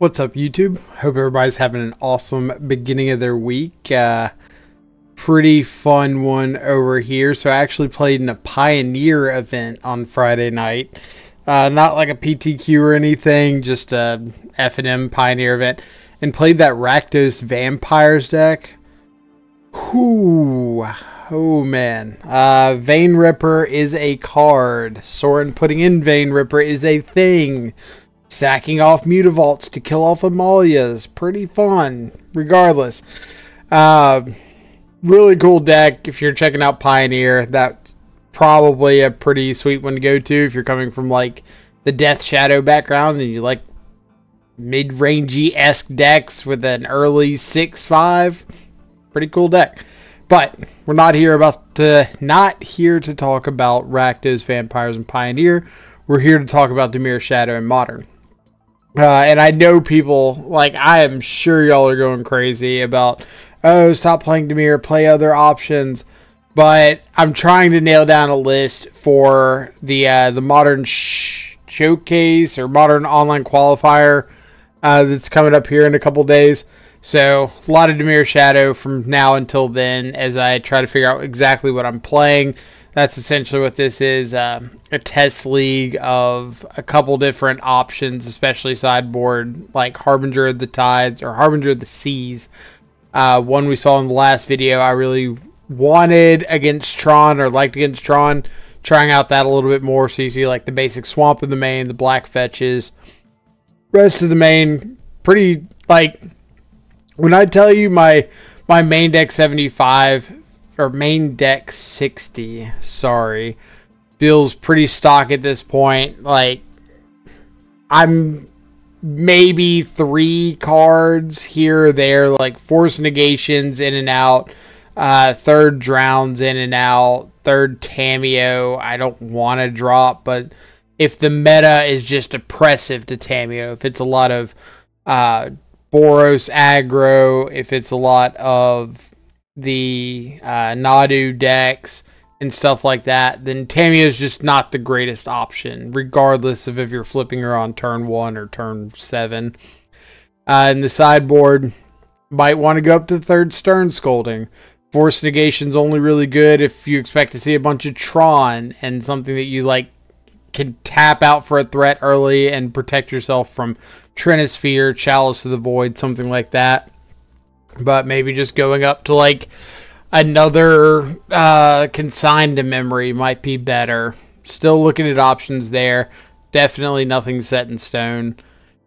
What's up, YouTube? Hope everybody's having an awesome beginning of their week. Pretty fun one over here. So I actually played in a Pioneer event on Friday night. Not like a PTQ or anything, just a F&M Pioneer event. And played that Rakdos Vampires deck. Whew. Oh, man. Vein Ripper is a card. Soren putting in Vein Ripper is a thing. Sacking off Mutavaults to kill off Amalias. Pretty fun, regardless. Really cool deck. If you're checking out Pioneer, that's probably a pretty sweet one to go to if you're coming from like the Death Shadow background and you like mid-rangey-esque decks with an early 6/5. Pretty cool deck. But we're not here to talk about Rakdos, Vampires, and Pioneer. We're here to talk about Dimir Shadow and Modern. And I know people, like, I am sure y'all are going crazy about, oh, stop playing Dimir, play other options. But I'm trying to nail down a list for the Modern Showcase or Modern Online Qualifier that's coming up here in a couple days. So, a lot of Dimir Shadow from now until then as I try to figure out exactly what I'm playing. That's essentially what this is, a test league of a couple different options, especially sideboard, like Harbinger of the Tides or Harbinger of the Seas. One we saw in the last video I really wanted against Tron or liked against Tron. Trying out that a little bit more, so you see like the basic Swamp in the main, the black fetches. Rest of the main, pretty, like, when I tell you my main deck 75... or main deck 60, sorry, feels pretty stock at this point. Like, I'm maybe 3 cards here or there, like Force Negations in and out, third Drowns in and out, third Tamiyo I don't want to drop, but if the meta is just oppressive to Tamiyo, if it's a lot of Boros aggro, if it's a lot of the Nadu decks and stuff like that, then Tamiyo is just not the greatest option, regardless of if you're flipping her on turn 1 or turn 7. In the sideboard, might want to go up to the third Stern Scolding. Force Negation's only really good if you expect to see a bunch of Tron and something that you like can tap out for a threat early and protect yourself from Trinisphere, Chalice of the Void, something like that. But maybe just going up to like another Consigned to Memory might be better. Still looking at options there. Definitely nothing set in stone.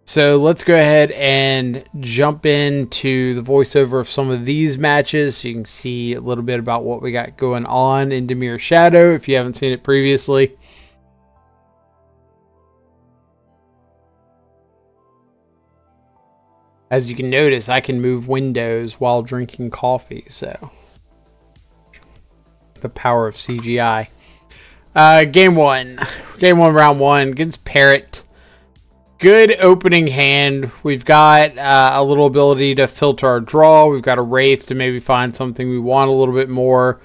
So let's go ahead and jump into the voiceover of some of these matches so you can see a little bit about what we got going on in Dimir Shadow if you haven't seen it previously. As you can notice, I can move windows while drinking coffee, so the power of CGI. Game one, round 1 against Parrot. Good opening hand. We've got a little ability to filter our draw. We've got a Wraith to maybe find something we want a little bit more.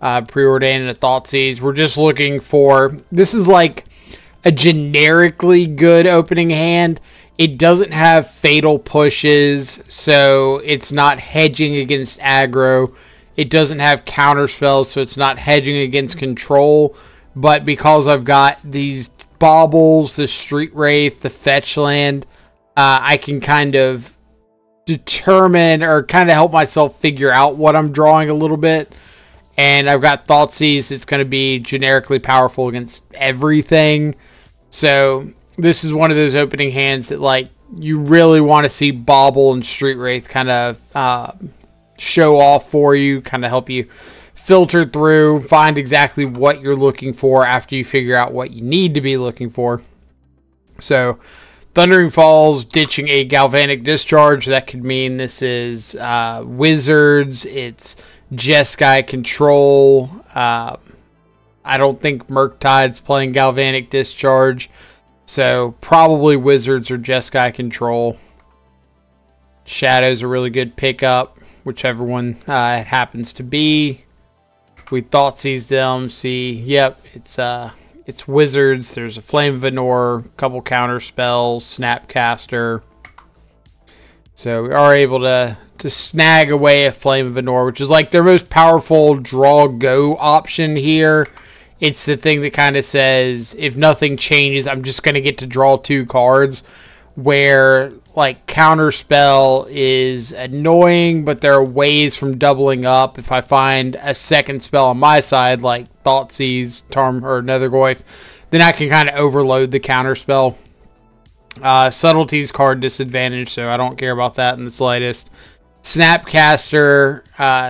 Preordained and a ThoughtSeas. We're just looking for... This is like a generically good opening hand. It doesn't have fatal pushes, so it's not hedging against aggro. It doesn't have counter spells, so it's not hedging against control. But because I've got these baubles, the Street Wraith, the fetch land, I can kind of determine or kind of help myself figure out what I'm drawing a little bit. And I've got ThoughtSeas. It's going to be generically powerful against everything. So this is one of those opening hands that, like, you really want to see Bauble and Street Wraith kind of show off for you, kind of help you filter through, find exactly what you're looking for after you figure out what you need to be looking for. So, Thundering Falls, ditching a Galvanic Discharge. That could mean this is Wizards, it's Jeskai Control. I don't think Murktide's playing Galvanic Discharge. So, probably Wizards or Jeskai Control. Shadow's a really good pickup, whichever one it happens to be. We ThoughtSeas them, see, yep, it's Wizards. There's a Flame of Anor, a couple counter spells, Snapcaster. So we are able to snag away a Flame of Anor, which is like their most powerful draw go option here. It's the thing that kind of says, if nothing changes, I'm just going to get to draw 2 cards. Where, like, Counterspell is annoying, but there are ways from doubling up. If I find a second spell on my side, like ThoughtSeas, or Nethergoyf, then I can kind of overload the Counterspell. Subtleties card disadvantage, so I don't care about that in the slightest. Snapcaster,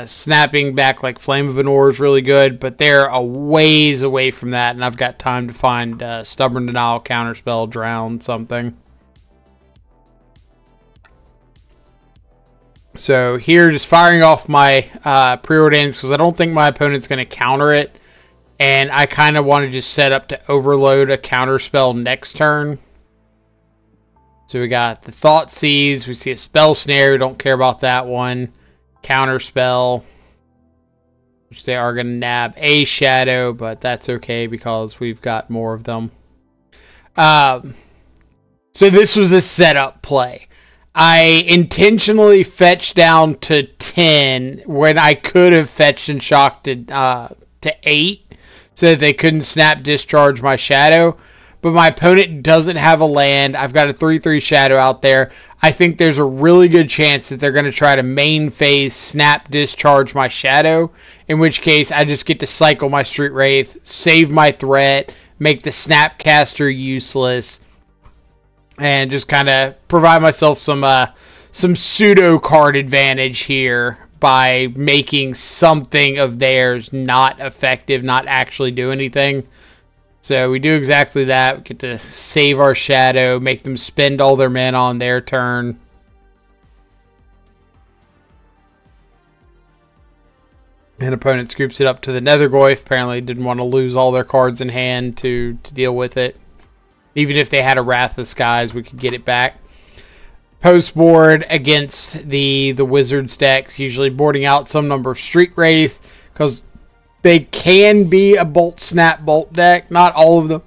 snapping back like Flame of Anor is really good, but they're a ways away from that, and I've got time to find Stubborn Denial, Counterspell, Drown, something. So here, just firing off my preordains, because I don't think my opponent's going to counter it, and I kind of want to just set up to overload a Counterspell next turn. So we got the ThoughtSeas, we see a Spell Snare, we don't care about that one. Counterspell, which they are going to nab a Shadow, but that's okay because we've got more of them. So this was a setup play. I intentionally fetched down to 10 when I could have fetched and shocked to 8 so that they couldn't snap discharge my Shadow. But my opponent doesn't have a land. I've got a 3/3 Shadow out there. I think there's a really good chance that they're going to try to main phase snap discharge my Shadow, in which case I just get to cycle my Street Wraith, save my threat, make the Snapcaster useless, and just kind of provide myself some pseudo card advantage here by making something of theirs not effective, not actually do anything. So we do exactly that. We get to save our Shadow, make them spend all their mana on their turn. And opponent scoops it up to the Nethergoyf. Apparently didn't want to lose all their cards in hand to deal with it. Even if they had a Wrath of the Skies, we could get it back. Post board against the Wizards decks, usually boarding out some number of Street Wraith, because they can be a Bolt Snap Bolt deck. Not all of them.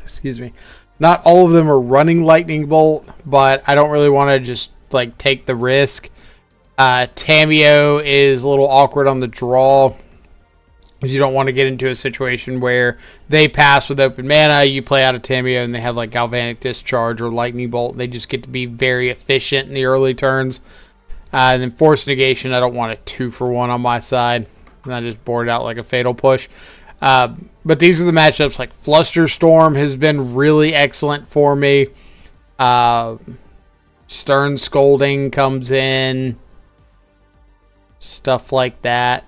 Excuse me. Not all of them are running Lightning Bolt, but I don't really want to just like take the risk. Tamiyo is a little awkward on the draw. You don't want to get into a situation where they pass with open mana, you play out a Tamiyo, and they have like Galvanic Discharge or Lightning Bolt. They just get to be very efficient in the early turns. And then Force Negation, I don't want a 2-for-1 on my side. And I just board out like a Fatal Push. But these are the matchups. Like Flusterstorm has been really excellent for me. Stern Scolding comes in. Stuff like that.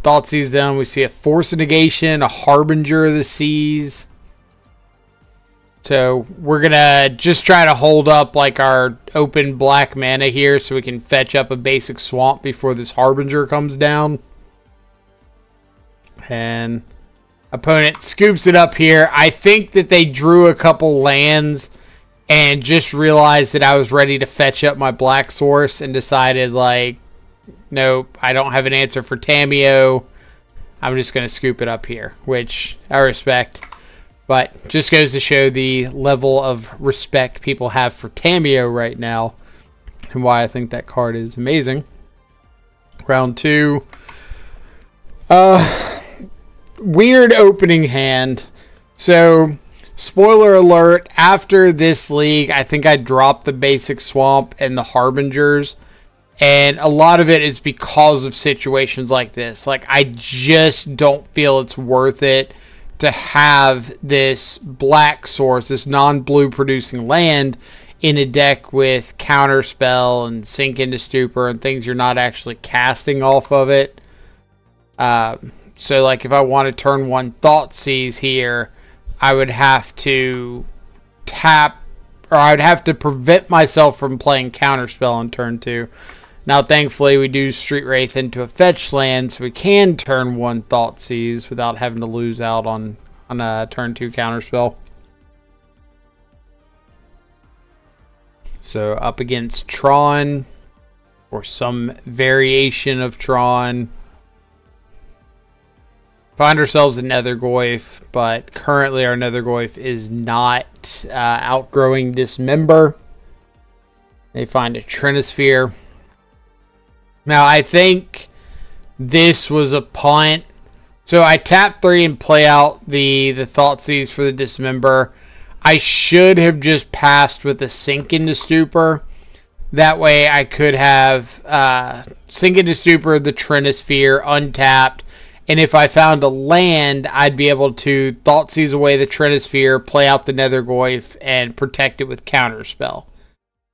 ThoughtSeas done. We see a Force of Negation, a Harbinger of the Seas. So we're going to just try to hold up like our open black mana here so we can fetch up a basic swamp before this Harbinger comes down. And opponent scoops it up here. I think that they drew a couple lands and just realized that I was ready to fetch up my black source and decided like, nope, I don't have an answer for Tamiyo. I'm just going to scoop it up here, which I respect. But just goes to show the level of respect people have for Tamiyo right now and why I think that card is amazing. Round 2. Weird opening hand. So, spoiler alert, after this league, I think I dropped the basic swamp and the Harbingers. And a lot of it is because of situations like this. Like, I just don't feel it's worth it to have this black source, this non-blue producing land, in a deck with Counterspell and Sink into Stupor and things you're not actually casting off of it. So, like, if I want to turn 1 ThoughtSeas here, I would have to tap, or I would have to prevent myself from playing Counterspell on turn 2. Now, thankfully, we do Street Wraith into a fetch land, so we can turn 1 ThoughtSeas without having to lose out on a turn 2 Counterspell. So, up against Tron, or some variation of Tron. Find ourselves a Nethergoyf, but currently our Nethergoyf is not outgrowing Dismember. They find a Trinisphere. Now, I think this was a punt. So I tap 3 and play out the ThoughtSeas for the Dismember. I should have just passed with a Sink into Stupor. That way I could have Sink into Stupor, the Trinisphere, untapped. And if I found a land, I'd be able to ThoughtSeize away the Trinisphere, play out the Nethergoyf, and protect it with Counterspell. Or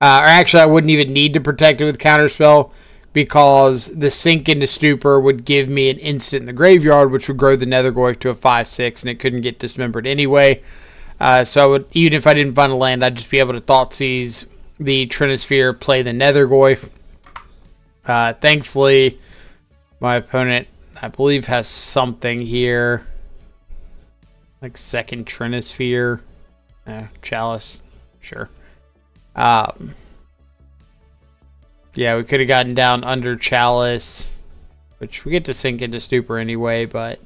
actually, I wouldn't even need to protect it with Counterspell, because the Sink into Stupor would give me an instant in the graveyard, which would grow the Nethergoyf to a 5/6, and it couldn't get dismembered anyway. So I would, even if I didn't find a land, I'd just be able to ThoughtSeize the Trinisphere, play the Nethergoyf. Thankfully, my opponent, I believe, has something here. Like second Trinisphere. Chalice. Sure. Yeah, we could have gotten down under Chalice, which we get to Sink into Stupor anyway, but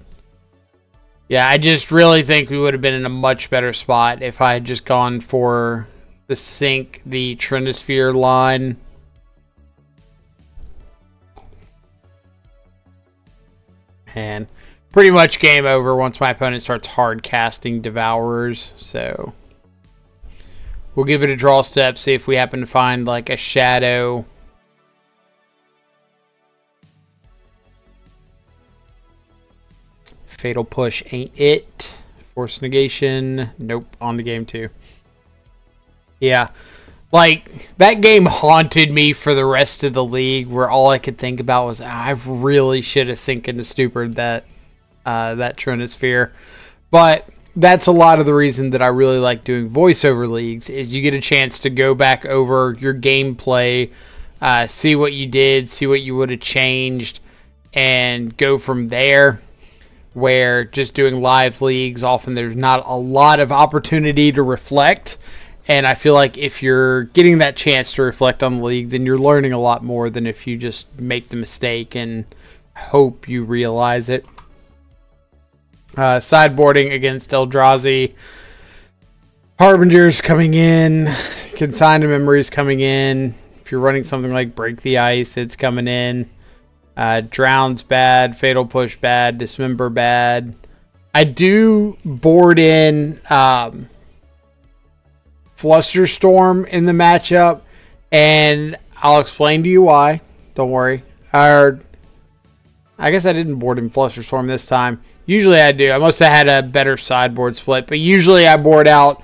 yeah, I just really think we would have been in a much better spot if I had just gone for the Sink, the Trinisphere line. And pretty much game over once my opponent starts hard casting Devourers, so we'll give it a draw step, see if we happen to find like a Shadow. Fatal Push ain't it. Force Negation. Nope. On to game 2. Yeah. Like, that game haunted me for the rest of the league, where all I could think about was, I really should have Sink into Stupor that Trinisphere. But that's a lot of the reason that I really like doing voiceover leagues, is you get a chance to go back over your gameplay, see what you did, see what you would have changed, and go from there. Where just doing live leagues, often there's not a lot of opportunity to reflect. And I feel like if you're getting that chance to reflect on the league, then you're learning a lot more than if you just make the mistake and hope you realize it. Sideboarding against Eldrazi. Harbinger's coming in. Consigned Memories coming in. If you're running something like Break the Ice, it's coming in. Drown's bad, Fatal Push bad, Dismember bad. I do board in Flusterstorm in the matchup, and I'll explain to you why. Don't worry. I guess I didn't board in Flusterstorm this time. Usually I do. I must have had a better sideboard split, but usually I board out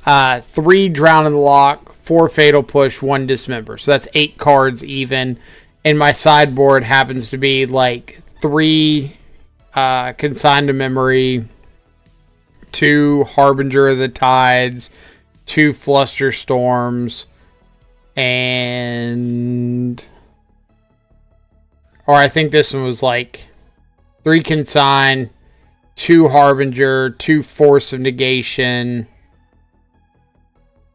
3 Drown in the Loch, 4 Fatal Push, 1 Dismember. So that's 8 cards even. And my sideboard happens to be like 3 Consigned to Memory, 2 Harbinger of the Tides, 2 Flusterstorms, and... Or I think this one was like 3 Consign, 2 Harbinger, 2 Force of Negation,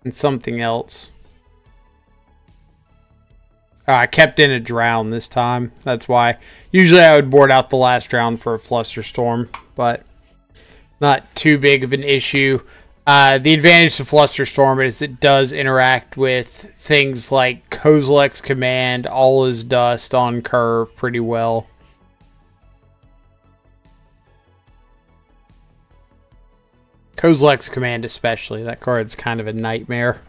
and something else. I kept in a Drown this time. That's why. Usually I would board out the last Drown for a Flusterstorm, but not too big of an issue. The advantage to Flusterstorm is it does interact with things like Kozilek's Command, All Is Dust on curve pretty well. Kozilek's Command especially. That card's kind of a nightmare.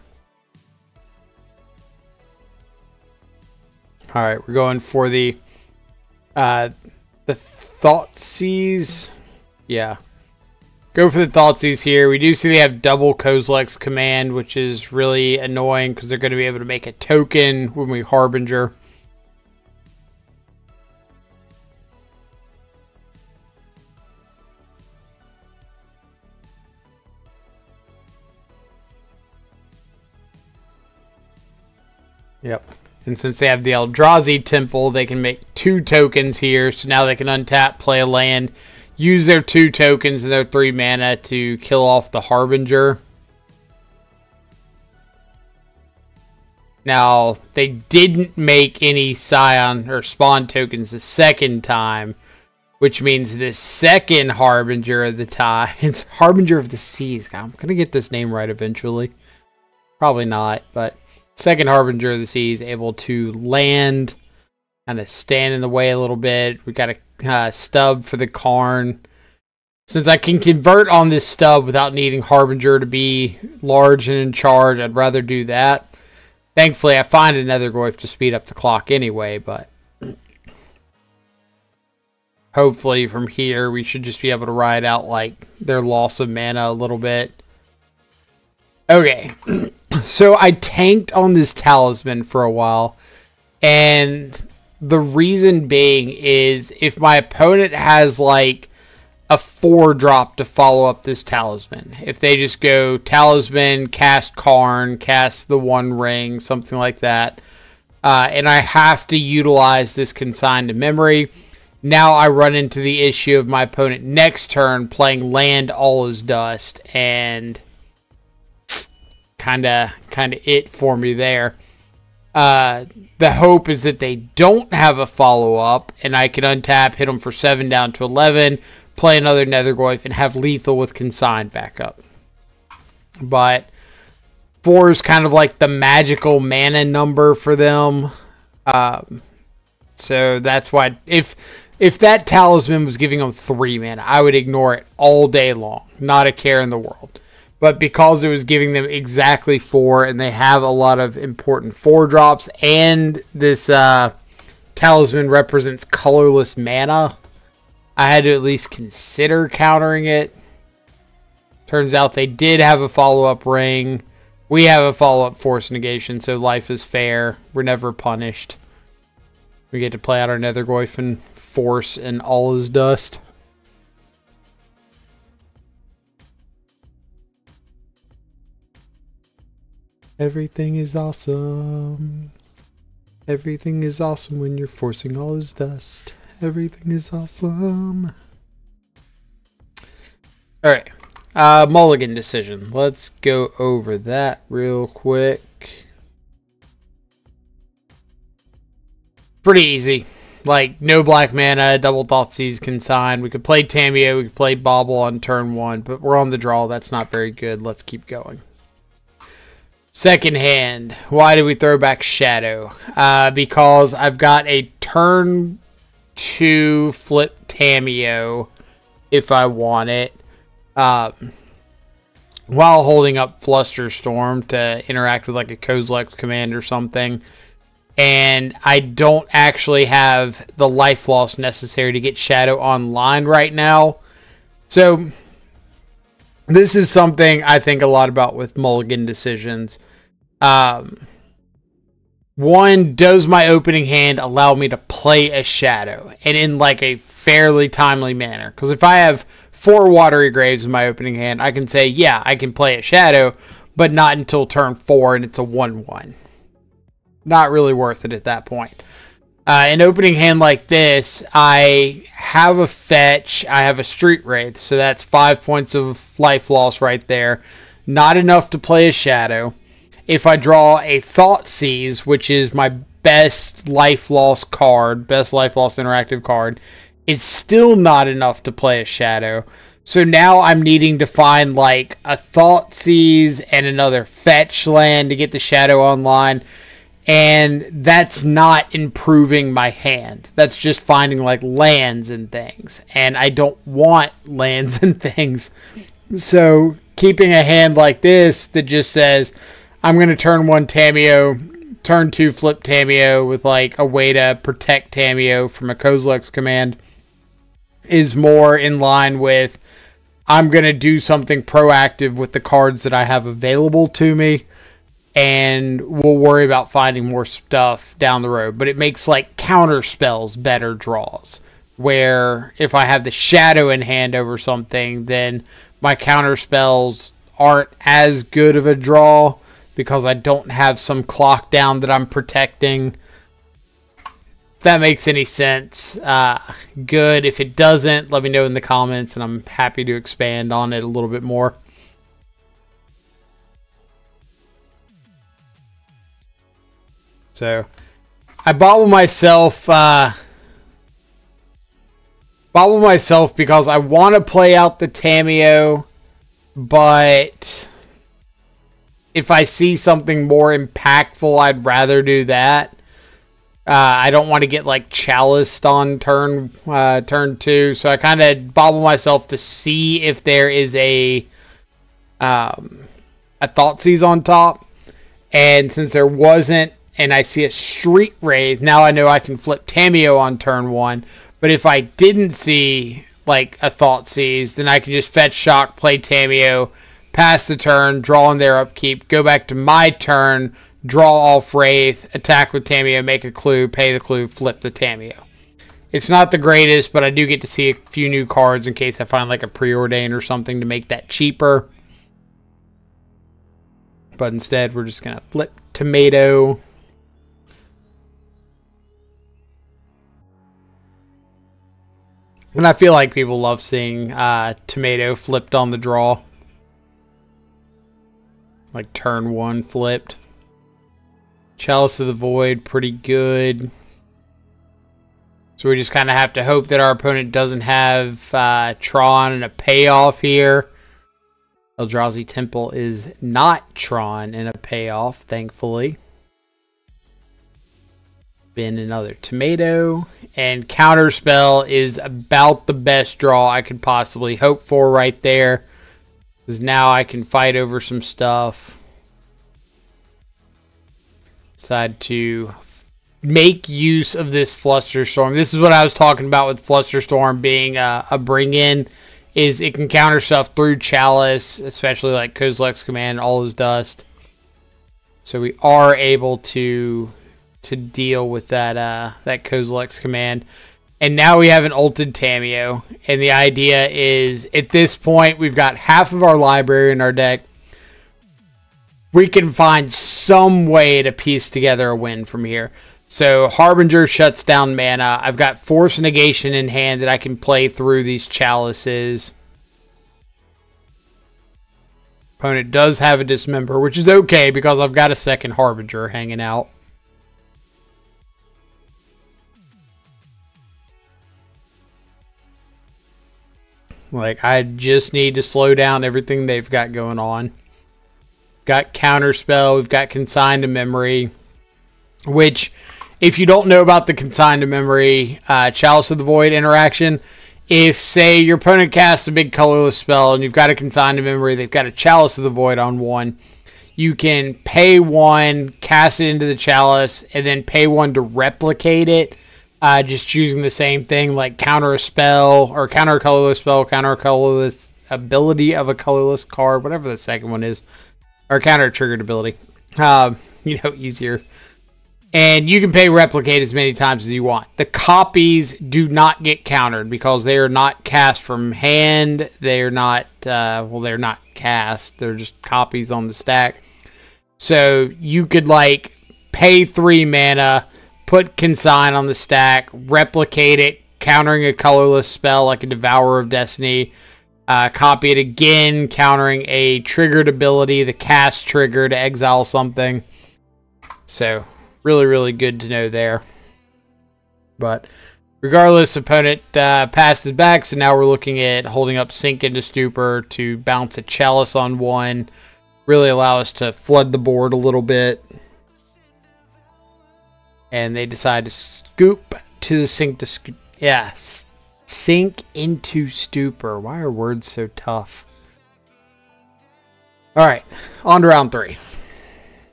Alright, we're going for the ThoughtSeas. Yeah. Go for the ThoughtSeas here. We do see they have double Kozilek's Command, which is really annoying because they're going to be able to make a token when we Harbinger. Yep. And since they have the Eldrazi Temple, they can make 2 tokens here. So now they can untap, play a land, use their 2 tokens and their 3 mana to kill off the Harbinger. Now, they didn't make any Scion or Spawn tokens the second time, which means the second Harbinger of the Tides, Harbinger of the Seas. I'm going to get this name right eventually. Probably not, but Second Harbinger of the Seas able to land, kind of stand in the way a little bit. We got a stub for the Karn. Since I can convert on this stub without needing Harbinger to be large and in charge, I'd rather do that. Thankfully, I find another Nethergoyf to speed up the clock anyway, but hopefully from here we should just be able to ride out like their loss of mana a little bit. Okay, so I tanked on this Talisman for a while, and the reason being is if my opponent has like a 4-drop to follow up this Talisman. If they just go Talisman, cast Karn, cast the One Ring, something like that, and I have to utilize this Consign to Memory, now I run into the issue of my opponent next turn playing Land All Is Dust, and kind of it for me there. The hope is that they don't have a follow-up, and I can untap, hit them for 7 down to 11, play another Nethergoyf, and have lethal with Consign back up. But 4 is kind of like the magical mana number for them. So that's why if that Talisman was giving them 3 mana, I would ignore it all day long. Not a care in the world. But because it was giving them exactly 4, and they have a lot of important 4-drops, and this Talisman represents colorless mana, I had to at least consider countering it. Turns out they did have a follow-up ring. We have a follow-up force negation, so life is fair. We're never punished. We get to play out our Nethergoyf and force and All Is Dust. Everything is awesome. Everything is awesome when you're forcing All Is Dust. Everything is awesome. Alright. Mulligan decision. Let's go over that real quick. Pretty easy. Like, no black mana, double ThoughtSeas Consign. We could play Tamiyo, we could play Bauble on turn 1, but we're on the draw. That's not very good. Let's keep going. Second hand. Why did we throw back Shadow? Because I've got a turn 2 flip Tamiyo if I want it, while holding up Flusterstorm to interact with like a Kozilek's command or something, and I don't actually have the life loss necessary to get Shadow online right now. So this is something I think a lot about with mulligan decisions. One, does my opening hand allow me to play a Shadow, and in like a fairly timely manner? Because if I have 4 Watery Graves in my opening hand, I can say, yeah, I can play a Shadow, but not until turn 4, and it's a 1/1. Not really worth it at that point. An opening hand like this, I have a fetch, I have a Street Wraith, so that's 5 points of life loss right there. Not enough to play a Shadow. If I draw a ThoughtSeas, which is my best life loss card, best life loss interactive card, it's still not enough to play a Shadow. So now I'm needing to find like a ThoughtSeas and another fetch land to get the Shadow online. And that's not improving my hand. That's just finding like lands and things. And I don't want lands and things. So keeping a hand like this that just says, I'm going to turn 1 Tamiyo, turn 2 flip Tamiyo with like a way to protect Tamiyo from a Kozilek's command is more in line with, I'm going to do something proactive with the cards that I have available to me, and we'll worry about finding more stuff down the road. But it makes like counter spells better draws, where if I have the Shadow in hand over something, then my counter spells aren't as good of a draw because I don't have some clock down that I'm protecting. If that makes any sense, good. If it doesn't, let me know in the comments, and I'm happy to expand on it a little bit more. So, I bobble myself because I want to play out the Tamiyo, but if I see something more impactful, I'd rather do that. I don't want to get like chaliced on turn 2, so I kind of bobble myself to see if there is a ThoughtSeas on top, and since there wasn't, and I see a Street Wraith, now I know I can flip Tamiyo on turn 1. But if I didn't see like a ThoughtSeas, then I can just fetch shock, play Tamiyo, pass the turn, draw on their upkeep, go back to my turn, draw off Wraith, attack with Tamiyo, make a clue, pay the clue, flip the Tamiyo. It's not the greatest, but I do get to see a few new cards in case I find like a Preordain or something to make that cheaper. But instead, we're just going to flip Tomato. And I feel like people love seeing Tomato flipped on the draw. Like turn 1 flipped. Chalice of the Void, pretty good. So we just kind of have to hope that our opponent doesn't have Tron and a payoff here. Eldrazi Temple is not Tron and a payoff, thankfully. Been another Tomato. And Counterspell is about the best draw I could possibly hope for right there. Because now I can fight over some stuff. Decide to make use of this Flusterstorm. This is what I was talking about with Flusterstorm being a bring-in. Is it can counter stuff through Chalice, especially like Kozilek's Command, all his dust. So we are able to deal with that that Kozilek's Command. And now we have an ulted Tamiyo. And the idea is, at this point, we've got half of our library in our deck. We can find some way to piece together a win from here. So Harbinger shuts down mana. I've got Force Negation in hand that I can play through these Chalices. Opponent does have a Dismember, which is okay because I've got a second Harbinger hanging out. Like, I just need to slow down everything they've got going on. Got Counterspell. We've got Consign to Memory. Which, if you don't know about the Consign to Memory Chalice of the Void interaction, if, say, your opponent casts a big colorless spell and you've got a Consign to Memory, they've got a Chalice of the Void on one, you can pay 1, cast it into the Chalice, and then pay 1 to replicate it. Just choosing the same thing, like counter a spell, or counter a colorless spell, counter a colorless ability of a colorless card, whatever the second one is, or counter a triggered ability. Easier. And you can pay replicate as many times as you want. The copies do not get countered because they are not cast from hand. They are not, they're not cast. They're just copies on the stack. So you could, like, pay 3 mana, put Consign on the stack, replicate it, countering a colorless spell like a Devourer of Destiny, copy it again, countering a triggered ability, the cast trigger to exile something. So, really, really good to know there. But, regardless, opponent passes back, so now we're looking at holding up Sink into Stupor to bounce a Chalice on 1, really allow us to flood the board a little bit. And they decide to scoop to the Sink to scoop. Yeah, Sink into Stupor. Why are words so tough? Alright, on to round 3.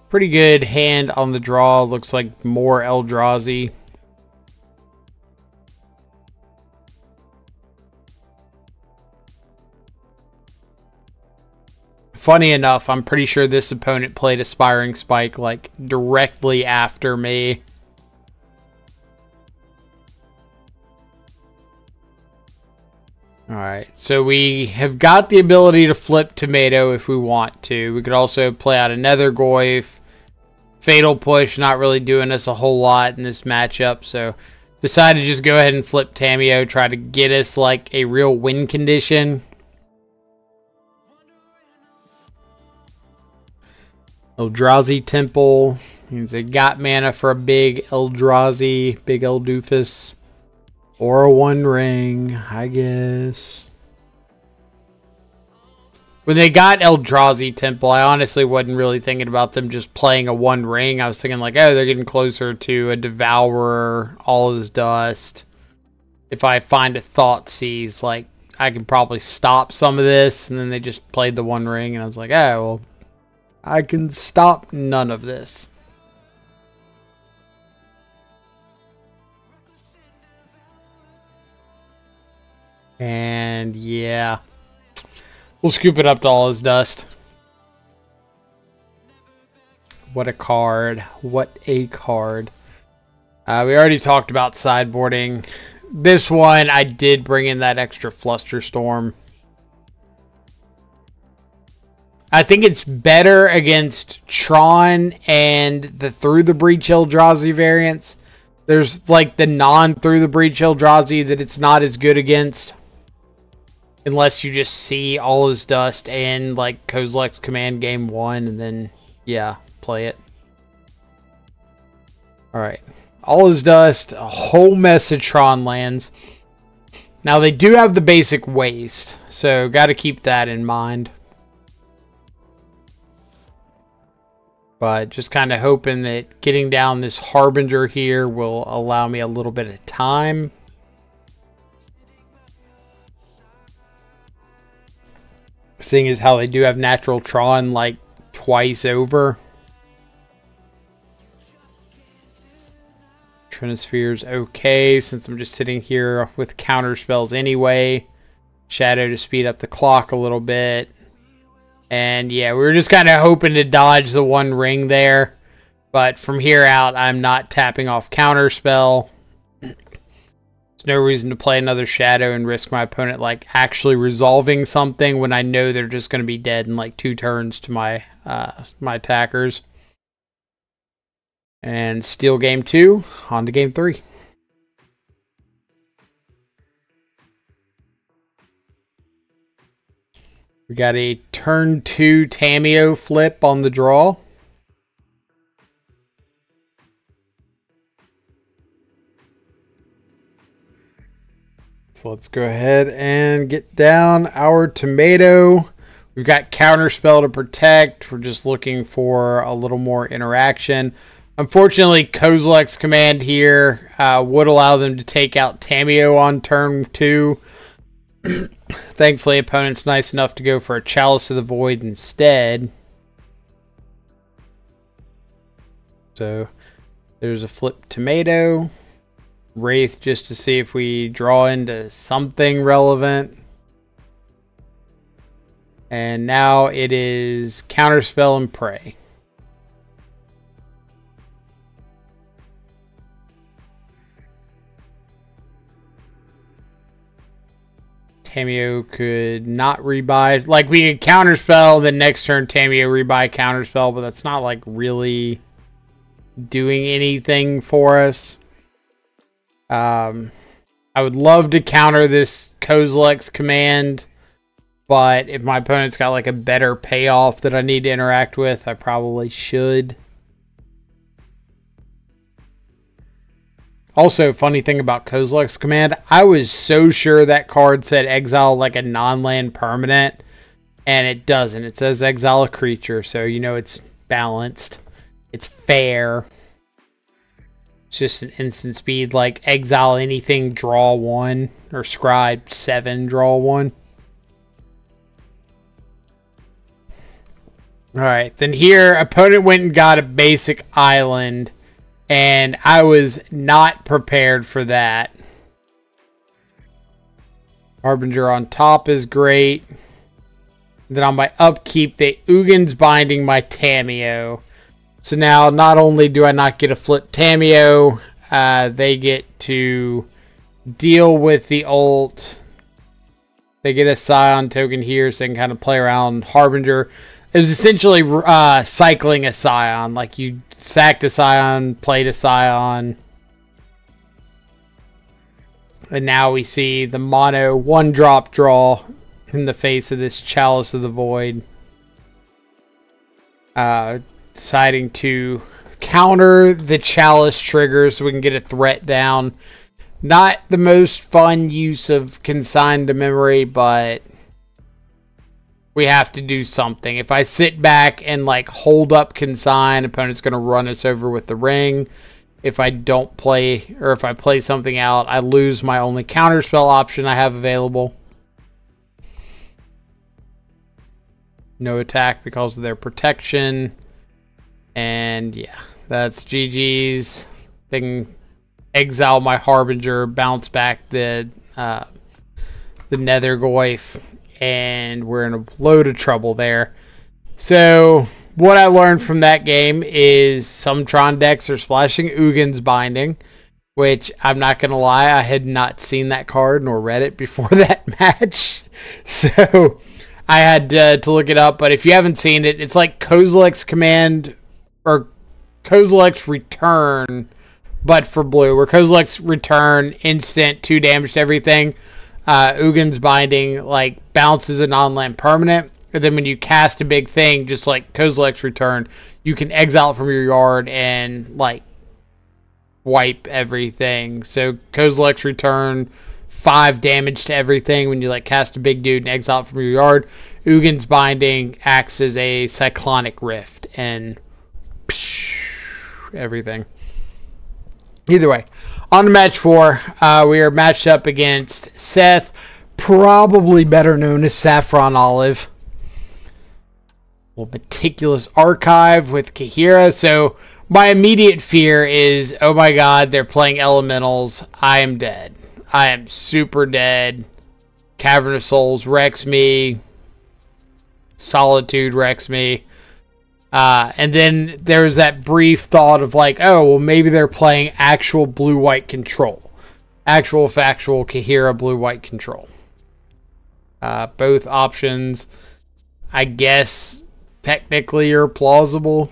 Pretty good hand on the draw. Looks like more Eldrazi. Funny enough, I'm pretty sure this opponent played Aspiring Spike like directly after me. Alright, so we have got the ability to flip Tomato if we want to. We could also play out another Goyf. Fatal Push, not really doing us a whole lot in this matchup, so decided to just go ahead and flip Tamiyo, try to get us like a real win condition. Eldrazi Temple means they got mana for a big Eldrazi, big Eldoofus, or a One Ring, I guess. When they got Eldrazi Temple, I honestly wasn't really thinking about them just playing a one ring. I was thinking like, oh, they're getting closer to a Devourer, All Is Dust. If I find a ThoughtSeas, like, I can probably stop some of this. And then they just played the one ring, and I was like, oh, well, I can stop none of this. And yeah, we'll scoop it up to All Is Dust. What a card. What a card. We already talked about sideboarding. This one, I did bring in that extra Flusterstorm. I think it's better against Tron and the Through the Breach Eldrazi variants. There's like the non-Through the Breach Eldrazi that it's not as good against. Unless you just see All Is Dust and like Kozilek's Command game 1 and then, yeah, play it. Alright. All Is Dust, a whole mess of Tron lands. Now they do have the basic waste, so got to keep that in mind. But just kind of hoping that getting down this Harbinger here will allow me a little bit of time. Seeing as how they do have natural Tron like twice over. Trinisphere's okay since I'm just sitting here with counter spells anyway. Shadow to speed up the clock a little bit. And yeah, we were just kind of hoping to dodge the one ring there. But from here out, I'm not tapping off counter spell. There's no reason to play another Shadow and risk my opponent like actually resolving something when I know they're just going to be dead in like 2 turns to my my attackers. And steal game 2, on to game 3. We got a turn 2 Tamiyo flip on the draw. So let's go ahead and get down our tomato. We've got counterspell to protect. We're just looking for a little more interaction. Unfortunately, Kozilek's Command here would allow them to take out Tamiyo on turn 2. Thankfully, opponent's nice enough to go for a Chalice of the Void instead. So there's a flip tomato. Wraith just to see if we draw into something relevant. And now it is Counterspell and Prey. Tamiyo could not rebuy. Like, we could Counterspell, then next turn Tamiyo rebuy Counterspell, but that's not, like, really doing anything for us. I would love to counter this Kozilek's Command, but if my opponent's got, like, a better payoff that I need to interact with, I probably should. Also, funny thing about Kozilek's Command, I was so sure that card said exile like a non-land permanent, and it doesn't. It says exile a creature, so you know it's balanced. It's fair. It's just an instant speed, like exile anything, draw 1, or scribe 7, draw 1. Alright, then here, opponent went and got a basic island. And I was not prepared for that. Harbinger on top is great. Then on my upkeep, the Ugin's binding my Tamiyo. So now, not only do I not get a flip Tamiyo, they get to deal with the ult. They get a Scion token here, so they can kind of play around Harbinger. It was essentially cycling a Scion. Like, you sacked a Scion, played a Scion. And now we see the mono 1-drop draw in the face of this Chalice of the Void. Deciding to counter the Chalice trigger so we can get a threat down. Not the most fun use of Consigned to Memory, but we have to do something. If I sit back and like hold up consign, opponent's going to run us over with the ring. If I don't play, or if I play something out, I lose my only counterspell option I have available. No attack because of their protection. And yeah, that's GG's. They can exile my Harbinger, bounce back the Nethergoyf, and we're in a load of trouble there. So what I learned from that game is some Tron decks are splashing Ugin's Binding, which I'm not going to lie, I had not seen that card nor read it before that match. So I had to look it up, but if you haven't seen it, it's like Kozilek's Command or Kozilek's Return, but for blue, where Kozilek's Return, instant, 2 damage to everything. Ugin's Binding like bounces a non-land permanent, and then when you cast a big thing, just like Kozilek's Return, you can exile it from your yard and like wipe everything. So Kozilek's Return, 5 damage to everything when you like cast a big dude and exile it from your yard. Ugin's Binding acts as a Cyclonic Rift and everything. Either way, on to match 4, we are matched up against Seth, probably better known as Saffron Olive. Well, Meticulous Archive with Kahira. So my immediate fear is, oh my god, they're playing Elementals. I am dead. I am super dead. Cavern of Souls wrecks me. Solitude wrecks me. And then there was that brief thought of like, oh, well, maybe they're playing actual blue-white control. Actual factual Kahira blue-white control. Both options, I guess, technically are plausible.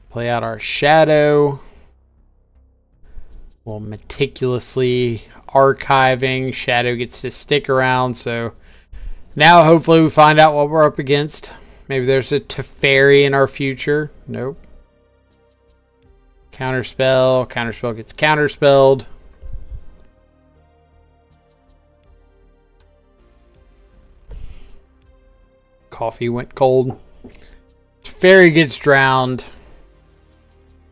Play out our Shadow. We'll meticulously archiving. Shadow gets to stick around, so now hopefully we find out what we're up against. Maybe there's a Teferi in our future. Nope. Counterspell. Counterspell gets counterspelled. Coffee went cold. Teferi gets drowned.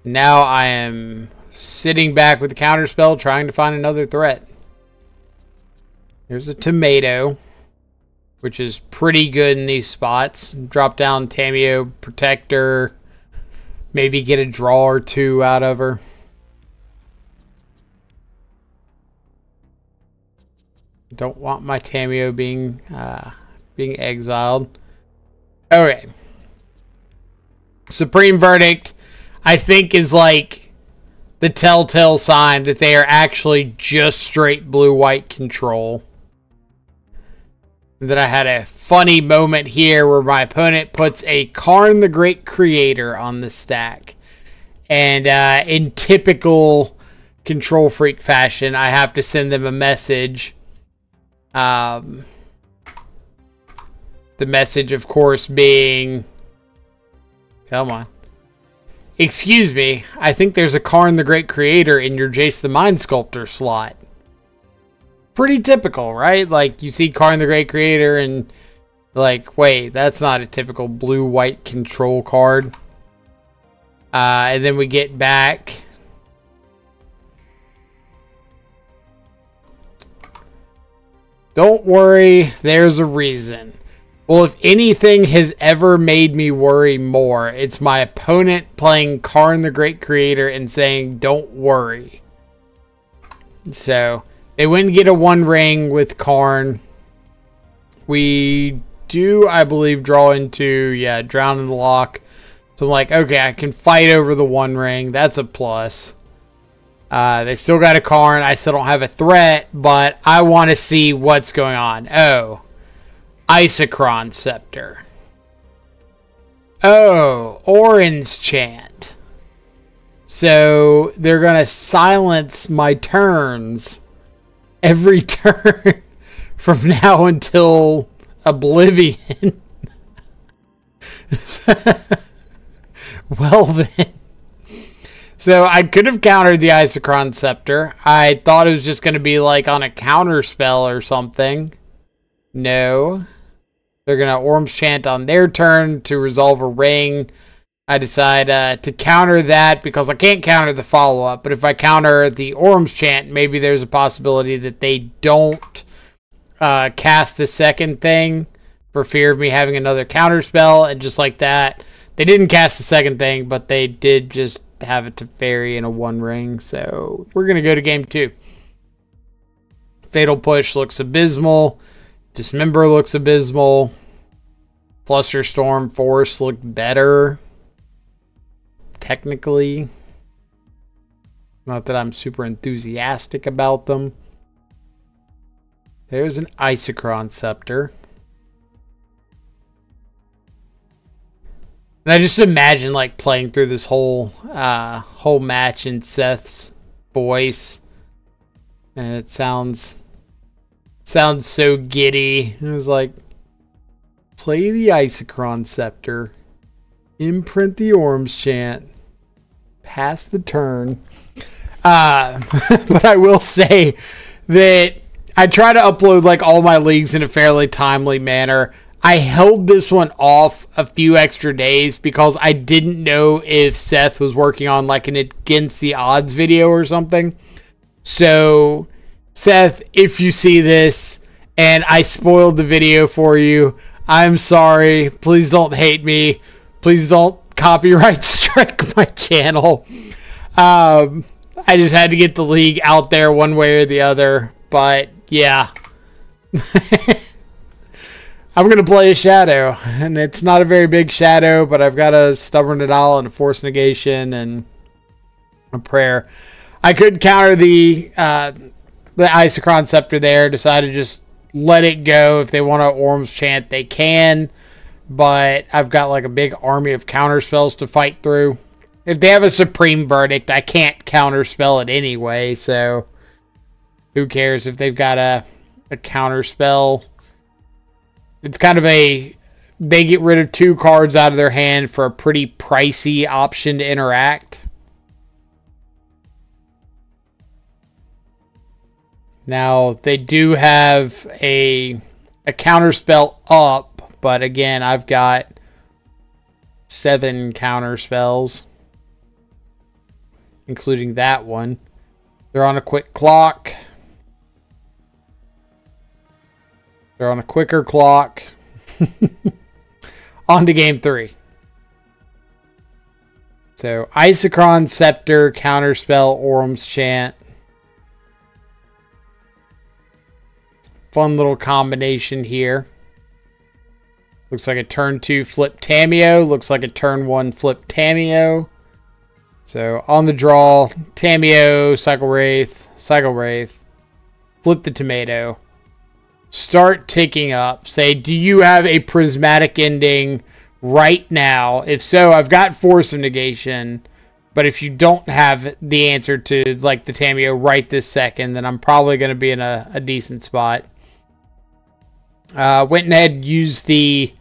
Now I am sitting back with the counterspell trying to find another threat. There's a tomato, which is pretty good in these spots. Drop down Tamiyo, Protector. Maybe get a draw or 2 out of her. Don't want my Tamiyo being exiled. Okay. Supreme Verdict, I think, is like the telltale sign that they are actually just straight blue-white control. And then I had a funny moment here where my opponent puts a Karn the Great Creator on the stack. And in typical Cntrlfreak fashion, I have to send them a message. The message, of course, being... Come on. Excuse me, I think there's a Karn the Great Creator in your Jace the Mind Sculptor slot. Pretty typical, right? Like, you see Karn the Great Creator and, like, wait, that's not a typical blue-white control card. And then we get back. Don't worry, there's a reason. Well, if anything has ever made me worry more, it's my opponent playing Karn the Great Creator and saying, don't worry. So, they wouldn't get a 1 ring with Karn. We do, I believe, draw into, yeah, Drown in the Lock. So I'm like, okay, I can fight over the 1 ring. That's a plus. They still got a Karn. I still don't have a threat, but I want to see what's going on. Oh. Isochron Scepter. Oh, Orin's Chant. So they're going to silence my turns every turn from now until oblivion. Well then. So I could have countered the Isochron Scepter. I thought it was just going to be like on a counter spell or something. No. They're going to Orm's Chant on their turn to resolve a ring. I decide to counter that because I can't counter the follow-up. But if I counter the Orm's Chant, maybe there's a possibility that they don't cast the second thing for fear of me having another counter spell. And just like that, they didn't cast the second thing, but they did just have it to fairy in a one ring. So we're going to go to game 2. Fatal Push looks abysmal. Dismember looks abysmal. Flusterstorm Force looked better. Technically. Not that I'm super enthusiastic about them. There's an Isochron Scepter. And I just imagine like playing through this whole match in Seth's voice. And it sounds so giddy. It was like, play the Isochron Scepter. Imprint the Orm's Chant. Pass the turn. But I will say that I try to upload like all my leagues in a fairly timely manner. I held this one off a few extra days because I didn't know if Seth was working on like an against the odds video or something. So, Seth, if you see this and I spoiled the video for you, I'm sorry. Please don't hate me. Please don't copyright strike my channel. I just had to get the league out there one way or the other. But, yeah. I'm going to play a Shadow, and it's not a very big Shadow, but I've got a Stubborn Denial and a Force Negation and a Prayer. I could counter the Isochron Scepter there, decided to just let it go. If they want to Orm's Chant, they can, but I've got like a big army of counter spells to fight through. If they have a Supreme Verdict, I can't counter spell it anyway, so who cares if they've got a counter spell. It's kind of they get rid of 2 cards out of their hand for a pretty pricey option to interact. Now, they do have a counter spell up, but again, I've got 7 counter spells, including that one. They're on a quick clock. They're on a quicker clock. On to game 3. So, Isochron Scepter, Counterspell, Orm's Chant. Fun little combination here. Looks like a turn 2 flip Tamiyo. Looks like a turn 1 flip Tamiyo. So, on the draw, Tamiyo, Cycle Wraith, flip the tomato. Start ticking up. Say, do you have a prismatic ending right now? If so, I've got Force of Negation. But if you don't have the answer to like the Tamiyo right this second, then I'm probably going to be in a decent spot. Went ahead and used the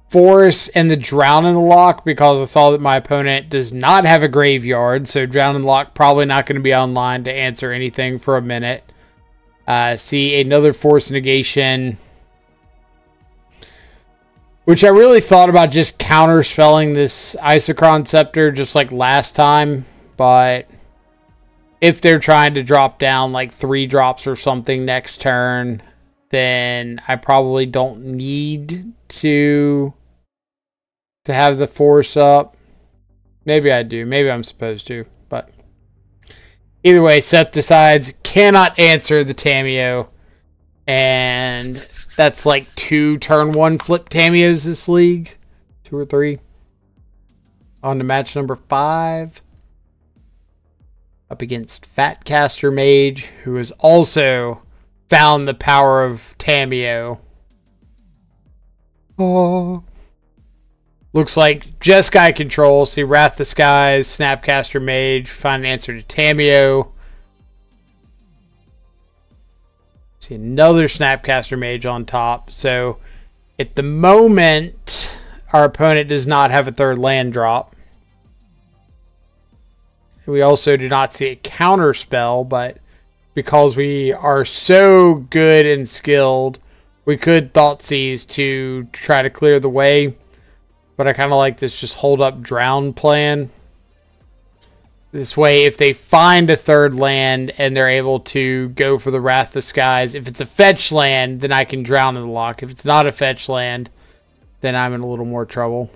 Force and the Drown in the Lock because I saw that my opponent does not have a graveyard. So Drown in the Lock probably not going to be online to answer anything for a minute. See another Force Negation, which I really thought about just counter-spelling this Isochron Scepter just like last time, but if they're trying to drop down like 3 drops or something next turn, then I probably don't need to have the Force up. Maybe I do. Maybe I'm supposed to, but either way, Seth decides cannot answer the Tamiyo, and that's like 2 turn 1 flip Tamiyos this league. 2 or 3. On to match number 5. Up against Fatcaster Mage, who has also found the power of Tamiyo. Oh. Looks like Jeskai control. See Wrath the Skies, Snapcaster Mage, find an answer to Tamiyo. See another Snapcaster Mage on top. So at the moment, our opponent does not have a 3rd land drop. We also do not see a counter spell, but because we are so good and skilled, we could ThoughtSeas to try to clear the way. But I kind of like this just hold up drown plan. This way, if they find a third land and they're able to go for the Wrath of the Skies, if it's a fetch land, then I can drown in the lock. If it's not a fetch land, then I'm in a little more trouble.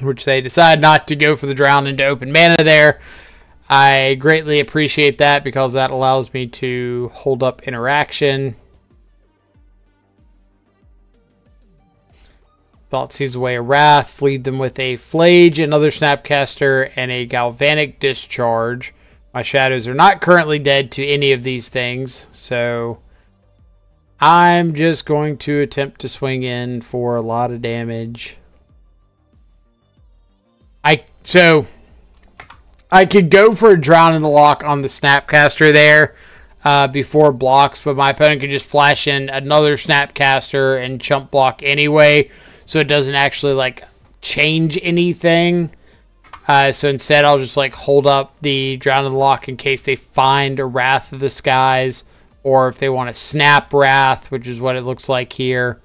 Which they decide not to go for the drown into open mana there. I greatly appreciate that because that allows me to hold up interaction. ThoughtSeas away a Wrath, lead them with a Flage, another Snapcaster, and a Galvanic Discharge. My shadows are not currently dead to any of these things, so I'm just going to attempt to swing in for a lot of damage. So I could go for a Drown in the Lock on the Snapcaster there before blocks, but my opponent could just flash in another Snapcaster and chump block anyway, so it doesn't actually like change anything. So instead I'll just like hold up the Drown in the Lock in case they find a Wrath of the Skies, or if they want to snap Wrath, which is what it looks like here.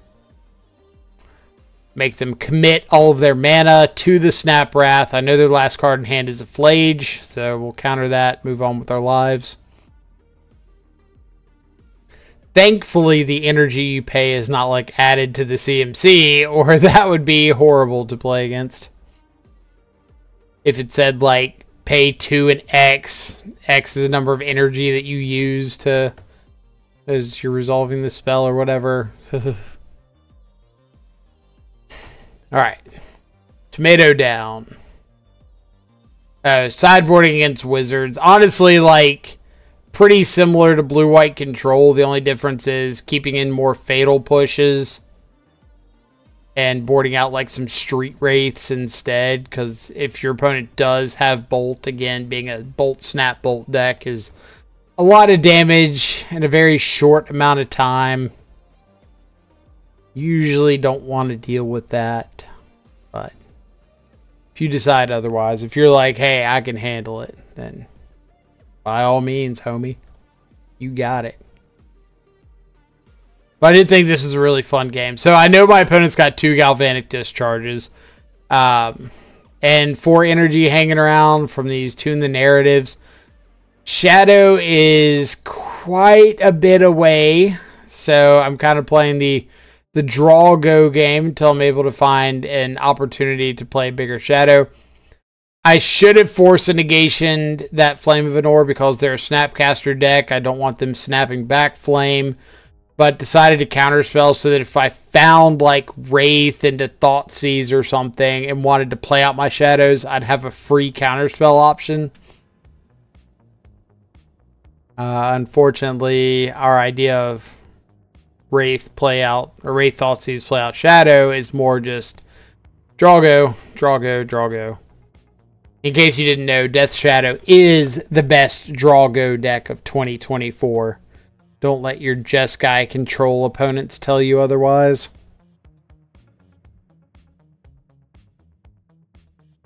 Make them commit all of their mana to the Snap Wrath. I know their last card in hand is a Flage, so we'll counter that, move on with our lives. Thankfully, the energy you pay is not like added to the CMC, or that would be horrible to play against. If it said like pay 2 and X, X is the number of energy that you use to as you're resolving the spell or whatever. Alright. Tomato down. Sideboarding against wizards. Honestly, like, pretty similar to blue-white control. The only difference is keeping in more fatal pushes and boarding out, like, some street wraiths instead. Because if your opponent does have bolt, again, being a bolt, snap, bolt deck is a lot of damage in a very short amount of time. Usually don't want to deal with that, but if you decide otherwise, if you're like, hey, I can handle it, then by all means, homie, you got it. But I did think this was a really fun game. So I know my opponent's got 2 Galvanic Discharges and 4 energy hanging around from these Tune the Narratives. Shadow is quite a bit away, so I'm kind of playing the draw go game until I'm able to find an opportunity to play bigger Shadow. I should have forced a negation that Flame of Anor because they're a Snapcaster deck. I don't want them snapping back Flame, but decided to counterspell so that if I found like Wraith into ThoughtSeas or something and wanted to play out my shadows, I'd have a free counterspell option. Unfortunately, our idea of Wraith play out, or Wraith ThoughtSeas play out Shadow is more just draw go, draw go, draw go. In case you didn't know, Death Shadow is the best draw go deck of 2024. Don't let your Jeskai control opponents tell you otherwise.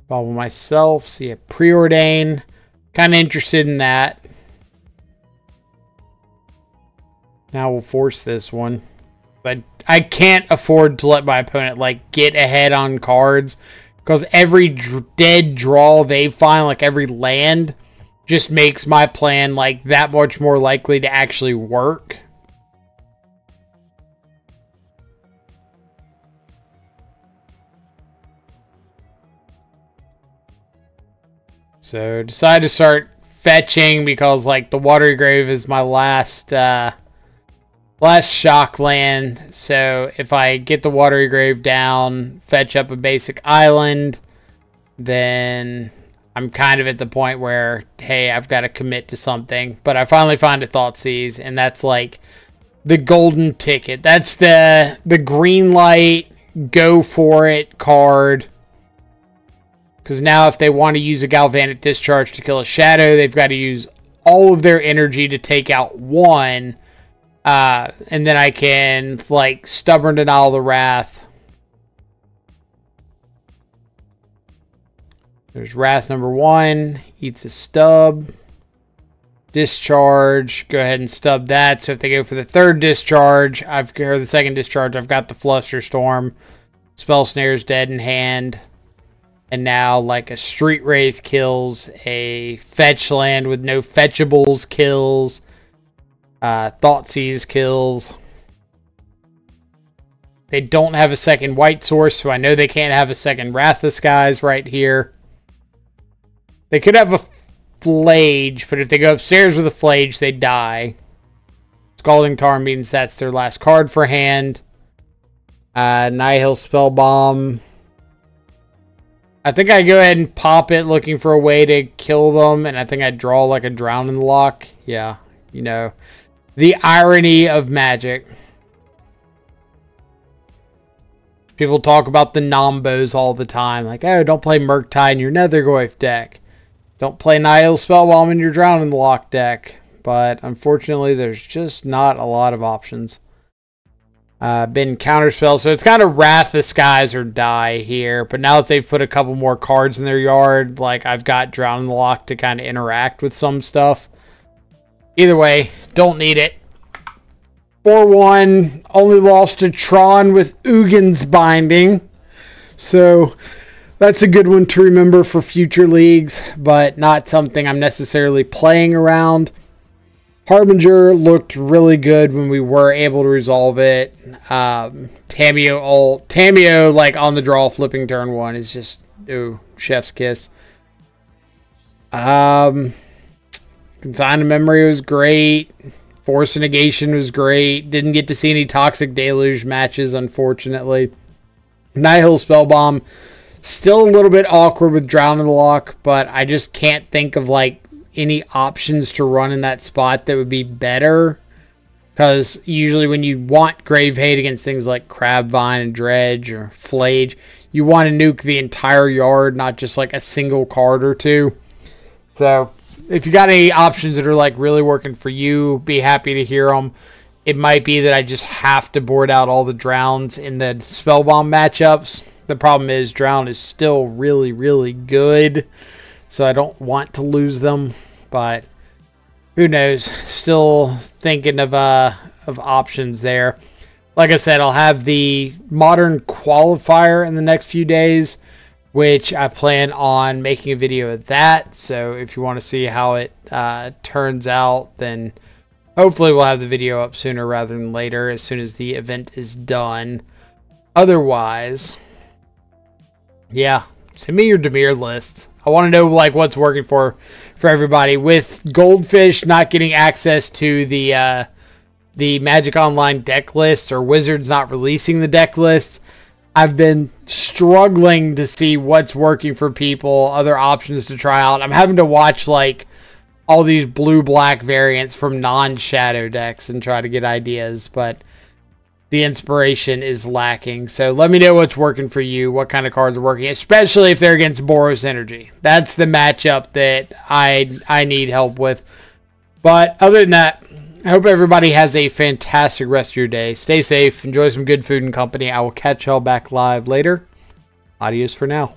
Follow myself, see a Preordain. Kind of interested in that. Now we'll force this one. But I can't afford to let my opponent like get ahead on cards, because every dead draw they find, like every land, just makes my plan like that much more likely to actually work. So decide to start fetching because like the Watery Grave is my last shock land. So if I get the Watery Grave down, fetch up a basic island, then I'm kind of at the point where, hey, I've got to commit to something. But I finally find a ThoughtSeas, and that's like the golden ticket. That's the green light, go for it card. Because now if they want to use a Galvanic Discharge to kill a Shadow, they've got to use all of their energy to take out one. And then I can, like, Stubborn Denial of the Wrath. There's Wrath number 1. Eats a stub. Discharge. Go ahead and stub that. So if they go for the third discharge, or the second discharge, I've got the Flusterstorm. Spell Snare's dead in hand. And now, like, a Street Wraith kills. A Fetch Land with no fetchables kills. ThoughtSeas kills. They don't have a second white source, so I know they can't have a second Wrath of Skies right here. They could have a Flage, but if they go upstairs with a Flage, they die. Scalding Tar means that's their last card for hand. Nihil Spellbomb. I think I go ahead and pop it looking for a way to kill them, and I think I draw like a Drown in the Lock. Yeah, you know, the irony of Magic. People talk about the Nombos all the time, like, oh, don't play Murktide in your Nethergoyf deck. Don't play Nihil Spellbomb in your Drown in the Lock deck. But unfortunately, there's just not a lot of options. Been counterspell, so it's kind of Wrath the Skies or die here. But now that they've put a couple more cards in their yard, like I've got Drown in the Lock to kind of interact with some stuff. Either way, don't need it. 4-1, only lost to Tron with Ugin's Binding. So that's a good one to remember for future leagues, but not something I'm necessarily playing around. Harbinger looked really good when we were able to resolve it. Tamiyo, like on the draw flipping turn 1 is just, ooh, chef's kiss. Consign of Memory was great. Force of Negation was great. Didn't get to see any Toxic Deluge matches, unfortunately. Nihil Spellbomb, still a little bit awkward with Drown in the Lock, but I just can't think of like any options to run in that spot that would be better. Because usually when you want Grave Hate against things like Crabvine and Dredge or Flage, you want to nuke the entire yard, not just like a single card or two. So if you got any options that are like really working for you, be happy to hear them. It might be that I just have to board out all the Drowns in the Spellbomb matchups. The problem is Drown is still really, really good. So I don't want to lose them, but who knows? Still thinking of options there. Like I said, I'll have the Modern Qualifier in the next few days, which I plan on making a video of that. So if you want to see how it turns out, then hopefully we'll have the video up sooner rather than later, as soon as the event is done. Otherwise, yeah, send me your Dimir lists. I want to know like what's working for everybody. With Goldfish not getting access to the Magic Online deck lists, or Wizards not releasing the deck lists, I've been struggling to see what's working for people, other options to try out. I'm having to watch like all these blue-black variants from non-shadow decks and try to get ideas, but the inspiration is lacking. So let me know what's working for you, what kind of cards are working, especially if they're against Boros Energy. That's the matchup that I need help with. But other than that, I hope everybody has a fantastic rest of your day. Stay safe, enjoy some good food and company. I will catch y'all back live later. Adios for now.